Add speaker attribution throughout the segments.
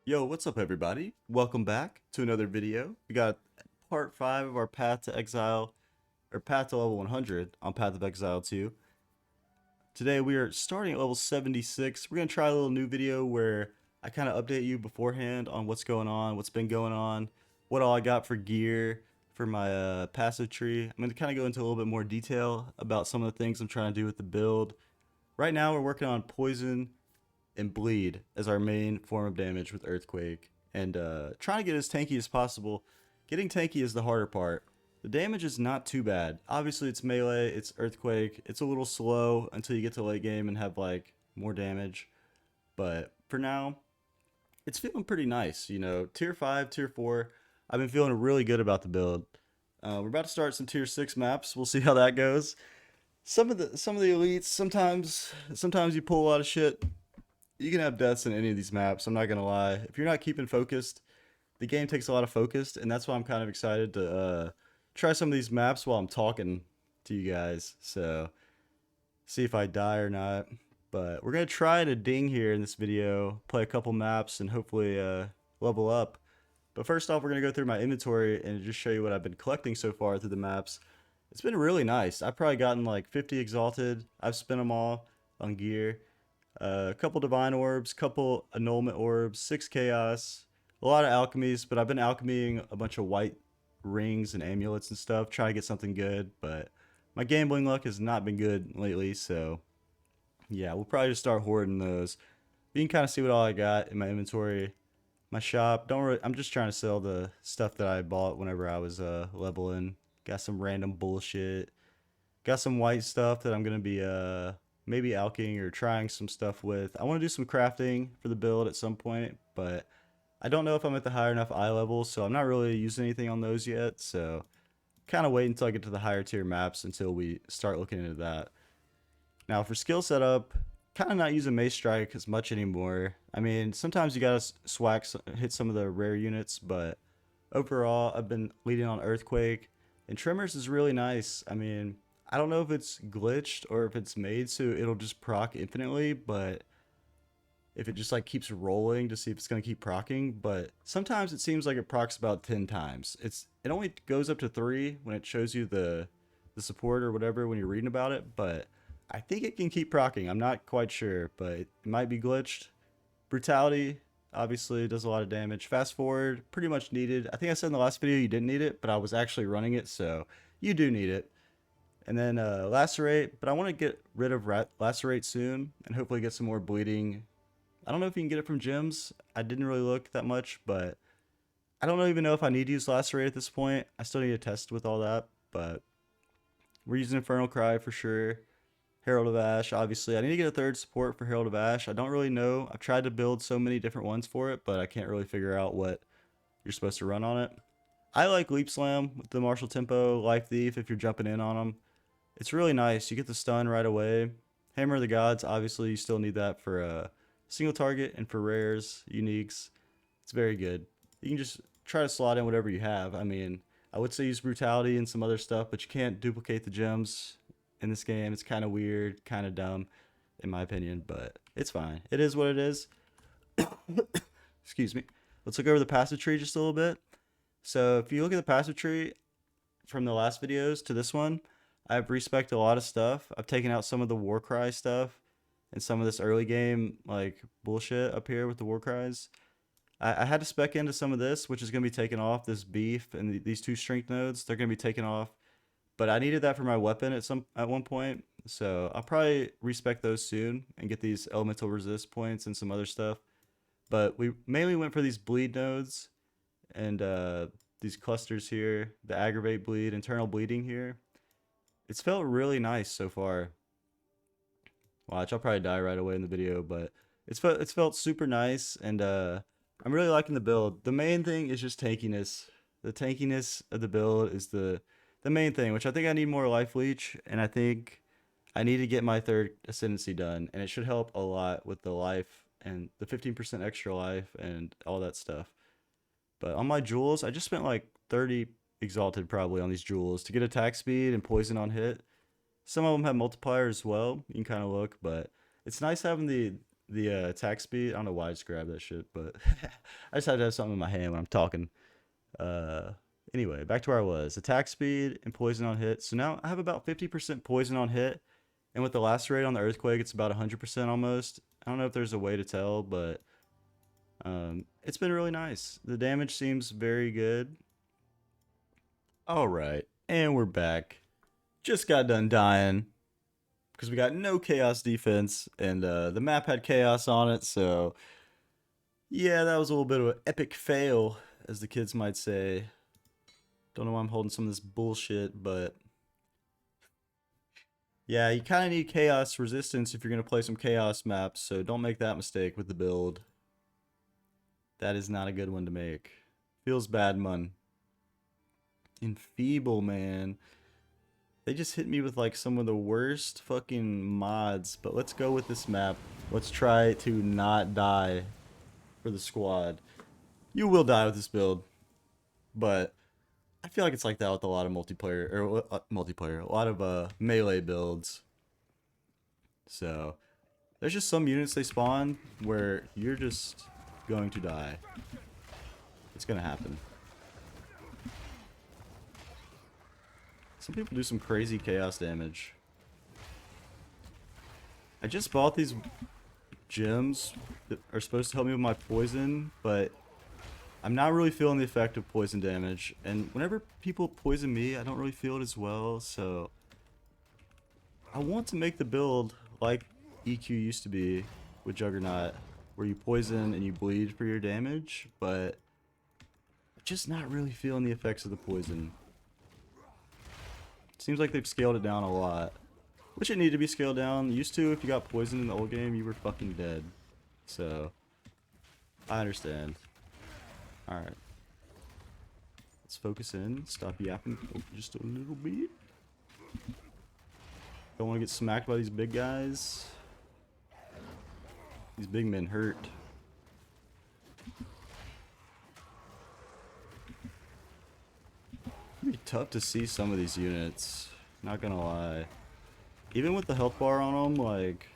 Speaker 1: Yo, what's up everybody? Welcome back to another video. We got part 5 of our Path to Exile, or Path to level 100 on Path of Exile 2. Today we are starting at level 76. We're going to try a little new video where I kind of update you beforehand on what's going on, what's been going on, what all I got for gear for my passive tree. I'm going to kind of go into a little bit more detail about some of the things I'm trying to do with the build. Right now we're working on poison and bleed as our main form of damage with Earthquake, and trying to get as tanky as possible. Getting tanky is the harder part. The damage is not too bad. Obviously, it's melee, it's Earthquake, it's a little slow until you get to late game and have like more damage. But for now, it's feeling pretty nice. You know, tier 5, tier 4, I've been feeling really good about the build. We're about to start some tier 6 maps. We'll see how that goes. Some of the elites sometimes you pull a lot of shit. You can have deaths in any of these maps. I'm not gonna lie. If you're not keeping focused, the game takes a lot of focus, and that's why I'm kind of excited to try some of these maps while I'm talking to you guys. So see if I die or not. But we're gonna try to ding here in this video, play a couple maps, and hopefully level up. But first off, we're gonna go through my inventory and just show you what I've been collecting so far through the maps. It's been really nice. I've probably gotten like 50 exalted. I've spent them all on gear. A couple divine orbs, couple annulment orbs, 6 chaos, a lot of alchemies, but I've been alchemying a bunch of white rings and amulets and stuff, trying to get something good, but my gambling luck has not been good lately, so yeah, we'll probably just start hoarding those. You can kind of see what all I got in my inventory. My shop, don't really, I'm just trying to sell the stuff that I bought whenever I was leveling. Got some random bullshit. Got some white stuff that I'm gonna be maybe alking or trying some stuff with. I want to do some crafting for the build at some point, but I don't know if I'm at the higher enough eye level, so I'm not really using anything on those yet. So kind of wait until I get to the higher tier maps until we start looking into that. Now for skill setup, kind of not using Mace Strike as much anymore. I mean, sometimes you gotta hit some of the rare units, but overall, I've been leading on Earthquake, and Tremors is really nice. I mean, I don't know if it's glitched or if it's made so it'll just proc infinitely, but if it just like keeps rolling to see if it's gonna keep procking. But sometimes it seems like it procs about 10 times. It only goes up to 3 when it shows you the support or whatever when you're reading about it, but I think it can keep procking. I'm not quite sure, but it might be glitched. Brutality obviously does a lot of damage. Fast forward, pretty much needed. I think I said in the last video you didn't need it, but I was actually running it, so you do need it. And then lacerate, but I want to get rid of lacerate soon and hopefully get some more bleeding. I don't know if you can get it from gyms. I didn't really look that much, but I don't even know if I need to use lacerate at this point. I still need to test with all that, but we're using Infernal Cry for sure. Herald of Ash, obviously. I need to get a third support for Herald of Ash. I don't really know. I've tried to build so many different ones for it, but I can't really figure out what you're supposed to run on it. I like Leap Slam with the Martial Tempo, Life Thief if you're jumping in on them. It's really nice. You get the stun right away. Hammer of the Gods, obviously, you still need that for a single target and for rares, uniques. It's very good. You can just try to slot in whatever you have. I mean, I would say use Brutality and some other stuff, but you can't duplicate the gems in this game. It's kind of weird, kind of dumb, in my opinion, but it's fine. It is what it is. Excuse me. Let's look over the passive tree just a little bit. So if you look at the passive tree from the last videos to this one, I've respected a lot of stuff. I've taken out some of the war cry stuff and some of this early game like bullshit up here with the war cries. I had to spec into some of this, which is going to be taken off. This beef and these 2 strength nodes, they're going to be taken off. But I needed that for my weapon at one point, so I'll probably respec those soon and get these elemental resist points and some other stuff. But we mainly went for these bleed nodes and these clusters here, the aggravate bleed, internal bleeding here. It's felt really nice so far. Watch, I'll probably die right away in the video, but it's felt super nice, and I'm really liking the build. The main thing is just tankiness. The tankiness of the build is the main thing, which I think I need more life leech, and I think I need to get my third ascendancy done, and it should help a lot with the life and the 15% extra life and all that stuff. But on my jewels, I just spent like 30 exalted probably on these jewels to get attack speed and poison on hit. Some of them have multipliers as well. You can kind of look, but it's nice having the attack speed. I don't know why I just grabbed that shit, but I just had to have something in my hand when I'm talking. Uh, anyway, back to where I was. Attack speed and poison on hit. So now I have about 50% poison on hit, and with the lacerate on the earthquake, it's about 100% almost. I don't know if there's a way to tell, but it's been really nice. The damage seems very good. All right, and we're back. Just got done dying because we got no chaos defense, and the map had chaos on it, so yeah, that was a little bit of an epic fail, as the kids might say. Don't know why I'm holding some of this bullshit, but yeah, you kind of need chaos resistance if you're going to play some chaos maps, so don't make that mistake with the build. That is not a good one to make. Feels bad, man. Enfeeble, man. They just hit me with like some of the worst fucking mods, but let's go with this map. Let's try to not die for the squad. You will die with this build, but I feel like it's like that with a lot of multiplayer, or a lot of melee builds. So there's just some units they spawn where you're just going to die. It's gonna happen. Some people do some crazy chaos damage. I just bought these gems that are supposed to help me with my poison, but I'm not really feeling the effect of poison damage. And whenever people poison me, I don't really feel it as well, so I want to make the build like EQ used to be with Juggernaut, where you poison and you bleed for your damage, but just not really feeling the effects of the poison. Seems like they've scaled it down a lot, which it needed to be scaled down. Used to, if you got poisoned in the old game, you were fucking dead. So I understand. Alright. Let's focus in. Stop yapping just a little bit. Don't want to get smacked by these big guys. These big men hurt. It'd be tough to see some of these units. Not gonna lie. Even with the health bar on them, like,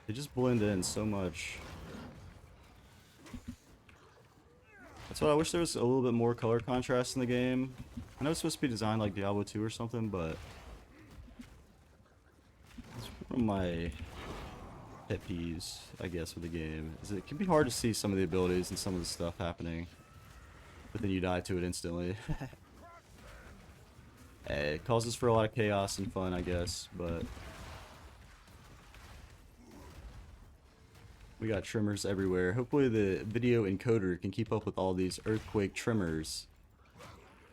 Speaker 1: they just blend in so much. That's what I wish there was a little bit more color contrast in the game. I know it's supposed to be designed like Diablo 2 or something, but it's one of my pet peeves, I guess, with the game. Is it can be hard to see some of the abilities and some of the stuff happening, but then you die to it instantly. It causes for a lot of chaos and fun, I guess, but we got trimmers everywhere. Hopefully the video encoder can keep up with all these earthquake trimmers.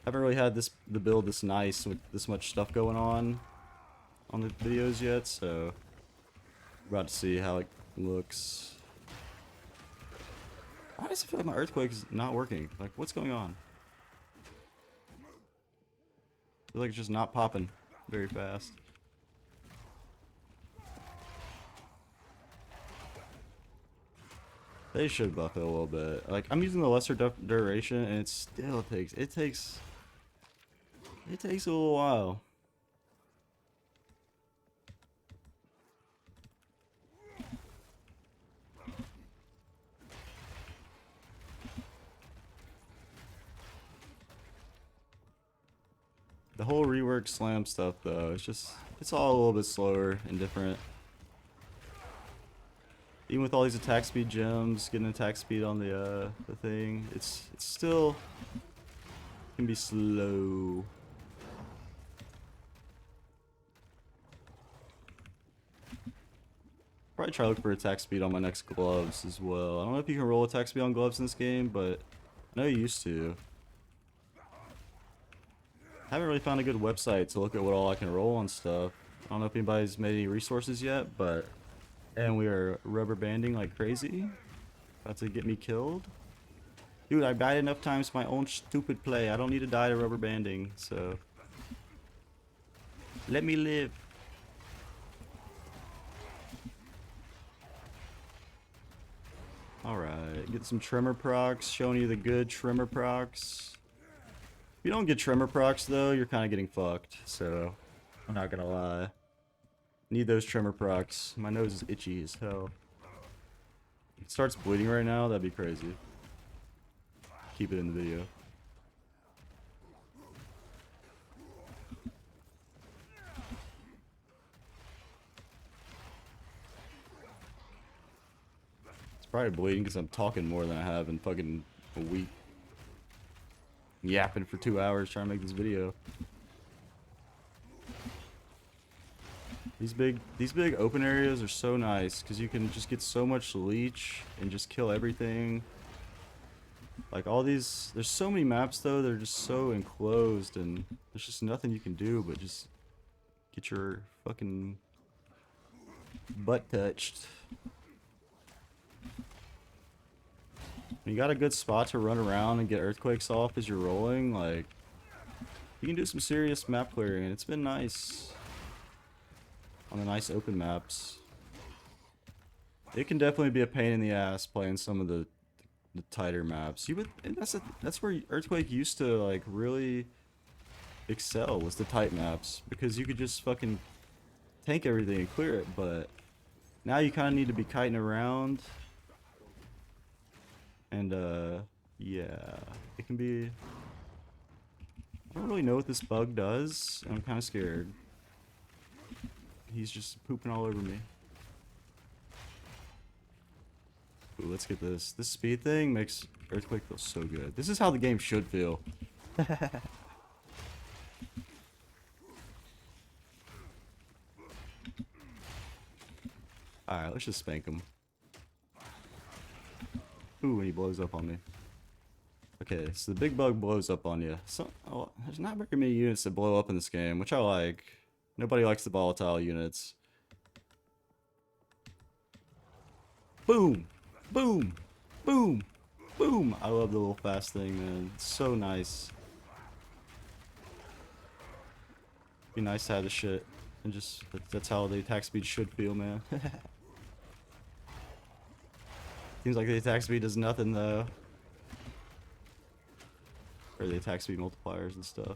Speaker 1: Haven't really had the build this nice with this much stuff going on the videos yet, so we're about to see how it looks. Why does it feel like my earthquake is not working? Like, what's going on? I feel like it's just not popping very fast. They should buff it a little bit. Like, I'm using the lesser duration, and it still takes a little while. The whole rework slam stuff, though, it's all a little bit slower and different. Even with all these attack speed gems, getting attack speed on the thing, it's still can be slow. Probably try to look for attack speed on my next gloves as well. I don't know if you can roll attack speed on gloves in this game, but I know you used to. Haven't really found a good website to look at what all I can roll on stuff. I don't know if anybody's made any resources yet, but and we are rubber banding like crazy. About to get me killed. Dude, I died enough times my own stupid play. I don't need to die to rubber banding, so let me live. Alright, get some trimmer procs, showing you the good trimmer procs. If you don't get trimmer procs though, you're kind of getting fucked, so I'm not gonna lie. Need those trimmer procs. My nose is itchy as hell. it starts bleeding right now, that'd be crazy. Keep it in the video. It's probably bleeding because I'm talking more than I have in fucking a week. Yapping for 2 hours trying to make this video. These big open areas are so nice because you can just get so much leech and just kill everything. Like all these, there's so many maps though, they're just so enclosed and there's just nothing you can do but just get your fucking butt touched. When you got a good spot to run around and get earthquakes off as you're rolling, like you can do some serious map clearing and it's been nice on the nice open maps. It can definitely be a pain in the ass playing some of the tighter maps. And that's where Earthquake used to like really excel, was the tight maps, because you could just fucking tank everything and clear it. But now you kind of need to be kiting around, and yeah, it can be. I don't really know what this bug does, and I'm kind of scared. He's just pooping all over me. Ooh, let's get this. This speed thing makes Earthquake feel so good. This is how the game should feel. Alright, let's just spank him. Ooh, when he blows up on me. Okay, so the big bug blows up on you. So, there's not very many units that blow up in this game, which I like. Nobody likes the volatile units. Boom! Boom! Boom! Boom! I love the little fast thing, man. It's so nice. Be nice to have the shit. And just, that's how the attack speed should feel, man. Seems like the attack speed does nothing, though. Or the attack speed multipliers and stuff.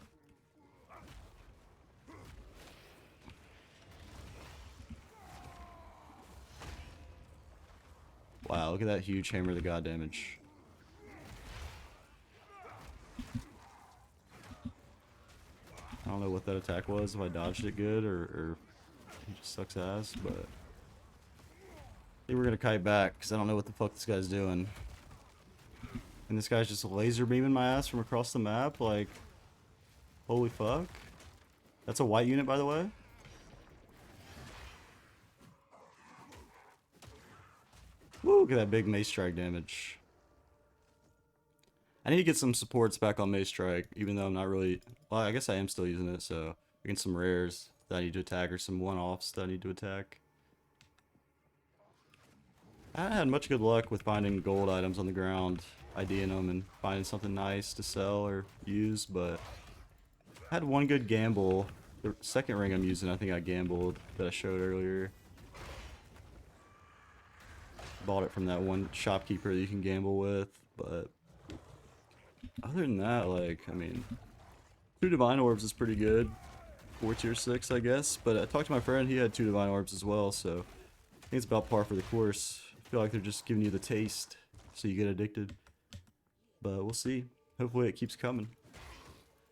Speaker 1: Wow, look at that huge hammer, the god damage. I don't know what that attack was, if I dodged it good or he just sucks ass, but I think we're gonna kite back because I don't know what the fuck this guy's doing. And this guy's just laser beaming my ass from across the map, like, holy fuck. That's a white unit, by the way. Woo, look at that big Mace Strike damage. I need to get some supports back on Mace Strike, even though I'm not really... Well, I guess I am still using it, so... Against some rares that I need to attack, or some one-offs that I need to attack. I haven't had much good luck with finding gold items on the ground, IDing them, and finding something nice to sell or use, but... I had one good gamble. The second ring I'm using, I think I gambled, that I showed earlier. Bought it from that one shopkeeper that you can gamble with, but other than that, like, I mean, 2 divine orbs is pretty good for tier 6, I guess, but I talked to my friend, he had 2 divine orbs as well, so I think it's about par for the course. I feel like they're just giving you the taste so you get addicted, but we'll see. Hopefully it keeps coming.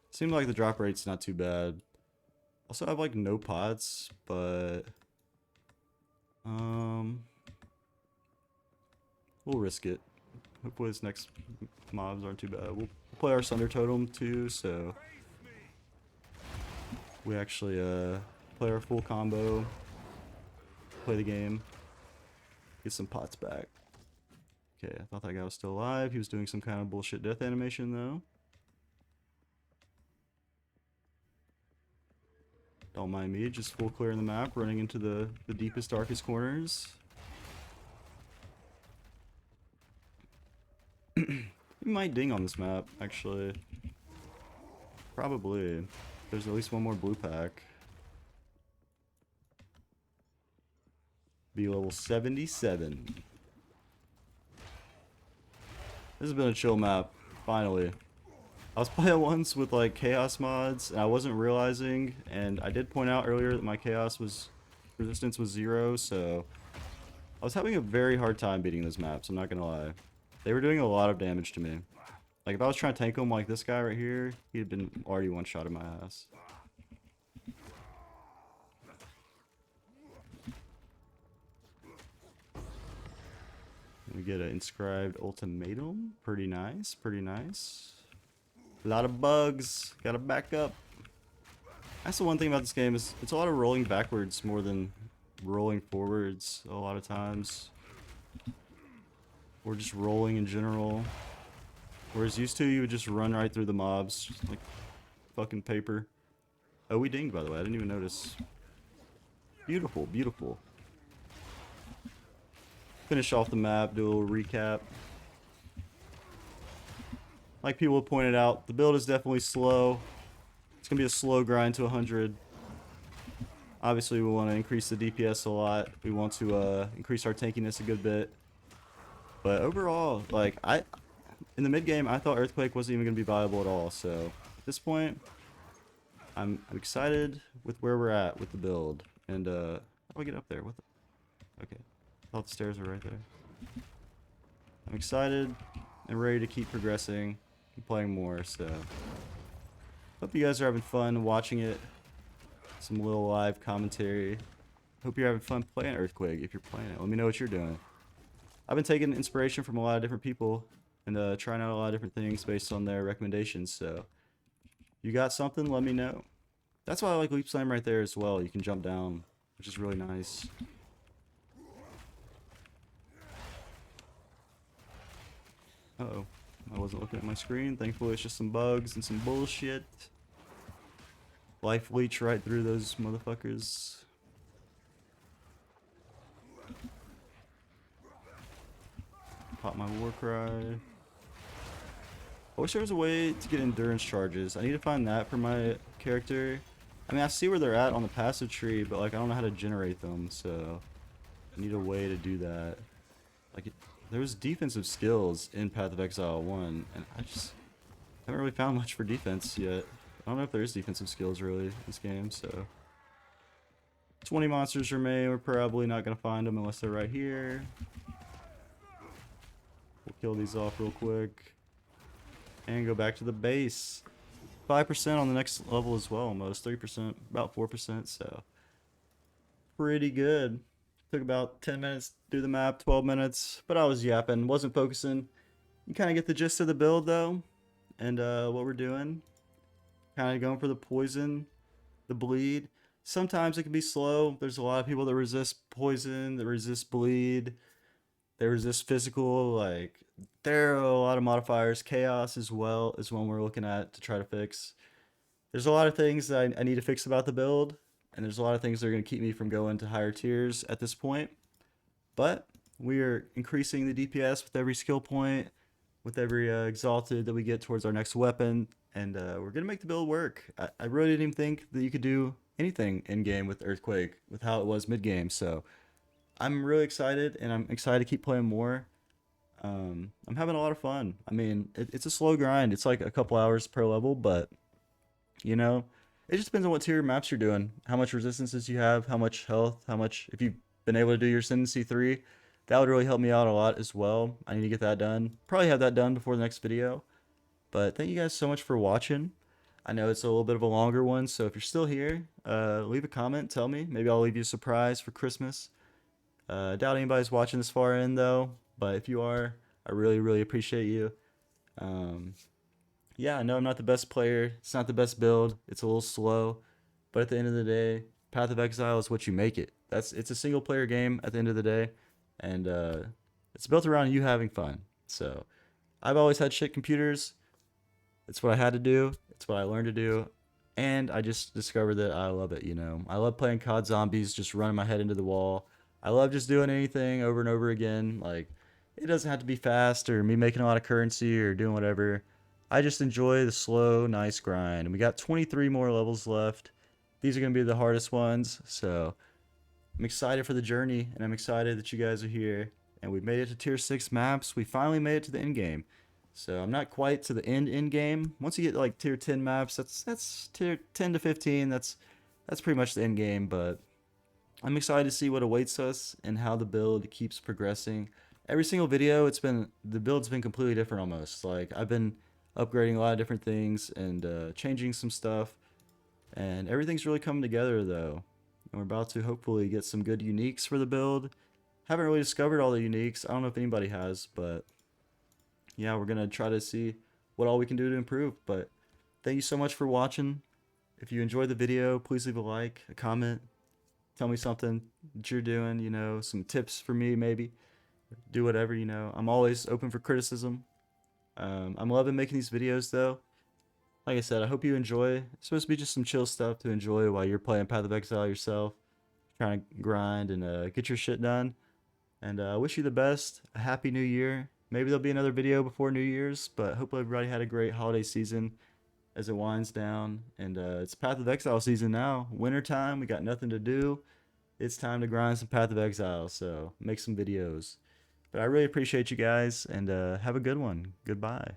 Speaker 1: Seemed like the drop rate's not too bad. Also, I have like no pots, but we'll risk it. Hopefully this next mobs aren't too bad. We'll play our Sunder Totem too, so we actually play our full combo, play the game, get some pots back. Okay, I thought that guy was still alive. He was doing some kind of bullshit death animation though. Don't mind me, just full clearing the map, running into the deepest, darkest corners. We might ding on this map, actually. Probably. There's at least one more blue pack. Be level 77. This has been a chill map, finally. I was playing once with like chaos mods, and I wasn't realizing, and I did point out earlier that my chaos resistance was 0, so I was having a very hard time beating those maps, I'm not gonna lie. They were doing a lot of damage to me. Like, if I was trying to tank him like this guy right here, he'd have been already one-shot in my ass. We get an inscribed ultimatum. Pretty nice, pretty nice. A lot of bugs. Gotta back up. That's the one thing about this game is it's a lot of rolling backwards more than rolling forwards a lot of times. Or just rolling in general. Whereas used to, you would just run right through the mobs, just like fucking paper. Oh, we dinged, by the way. I didn't even notice. Beautiful, beautiful. Finish off the map, do a little recap. Like people have pointed out, the build is definitely slow. It's going to be a slow grind to 100. Obviously, we want to increase the DPS a lot. We want to increase our tankiness a good bit. But overall, like, in the mid game, I thought Earthquake wasn't even going to be viable at all. So at this point, I'm excited with where we're at with the build. And how do I get up there? What the? Okay, I thought the stairs were right there. I'm excited and ready to keep progressing and playing more. So hope you guys are having fun watching it. Some little live commentary. Hope you're having fun playing Earthquake if you're playing it. Let me know what you're doing. I've been taking inspiration from a lot of different people and trying out a lot of different things based on their recommendations. So you got something, let me know. That's why I like Leap Slam right there as well. You can jump down, which is really nice. Uh-oh. I wasn't looking at my screen. Thankfully, it's just some bugs and some bullshit. Life leech right through those motherfuckers. Pop my war cry. I wish there was a way to get endurance charges. I need to find that for my character. I mean, I see where they're at on the passive tree, but like I don't know how to generate them, so I need a way to do that. Like, there was defensive skills in Path of Exile 1, and I just haven't really found much for defense yet. I don't know if there's defensive skills really in this game, so 20 monsters remain. We're probably not going to find them unless they're right here. We'll kill these off real quick and go back to the base. 5% on the next level as well, almost 3%, about 4%, so pretty good. Took about 10 minutes to do the map, 12 minutes, but I was yapping, wasn't focusing. You kind of get the gist of the build though, and what we're doing. Kind of going for the poison, the bleed. Sometimes it can be slow. There's a lot of people that resist poison, that resist bleed, they resist physical. Like, there are a lot of modifiers. Chaos as well is one we're looking at to try to fix. There's a lot of things that I need to fix about the build, and there's a lot of things that are going to keep me from going to higher tiers at this point. But we are increasing the DPS with every skill point, with every exalted that we get towards our next weapon, and we're going to make the build work. I really didn't even think that you could do anything in-game with Earthquake, with how it was mid-game, so I'm really excited, and I'm excited to keep playing more. I'm having a lot of fun. I mean, it's a slow grind. It's like a couple hours per level, but, you know, it just depends on what tier maps you're doing, how much resistances you have, how much health, how much, if you've been able to do your Ascendancy 3, that would really help me out a lot as well. I need to get that done. Probably have that done before the next video. But thank you guys so much for watching. I know it's a little bit of a longer one, so if you're still here, leave a comment, tell me. Maybe I'll leave you a surprise for Christmas. I doubt anybody's watching this far in though, but if you are, I really, really appreciate you. Yeah, I know I'm not the best player. It's not the best build. It's a little slow, but at the end of the day, Path of Exile is what you make it. It's a single player game at the end of the day, and it's built around you having fun. So I've always had shit computers. It's what I had to do. It's what I learned to do. And I just discovered that I love it, you know. I love playing COD Zombies, just running my head into the wall. I love just doing anything over and over again. Like, it doesn't have to be fast or me making a lot of currency or doing whatever. I just enjoy the slow, nice grind. And we got 23 more levels left. These are going to be the hardest ones. So I'm excited for the journey, and I'm excited that you guys are here. And we've made it to tier 6 maps. We finally made it to the end game. So I'm not quite to the end game. Once you get like tier 10 maps, that's tier 10 to 15. That's pretty much the end game, but I'm excited to see what awaits us and how the build keeps progressing. Every single video, the build's been completely different almost. Like I've been upgrading a lot of different things and changing some stuff, and everything's really coming together though. And we're about to hopefully get some good uniques for the build. Haven't really discovered all the uniques. I don't know if anybody has, but yeah, we're gonna try to see what all we can do to improve. But thank you so much for watching. If you enjoyed the video, please leave a like, a comment, tell me something that you're doing, some tips for me maybe. Do whatever, I'm always open for criticism. I'm loving making these videos though. Like I said, I hope you enjoy. It's supposed to be just some chill stuff to enjoy while you're playing Path of Exile yourself, trying to grind and get your shit done. And I wish you the best. A happy new year. Maybe there'll be another video before New Year's, but hopefully everybody had a great holiday season as it winds down. And it's Path of Exile season now. Winter time, we got nothing to do. It's time to grind some Path of Exile, so make some videos. But I really appreciate you guys, and have a good one. Goodbye.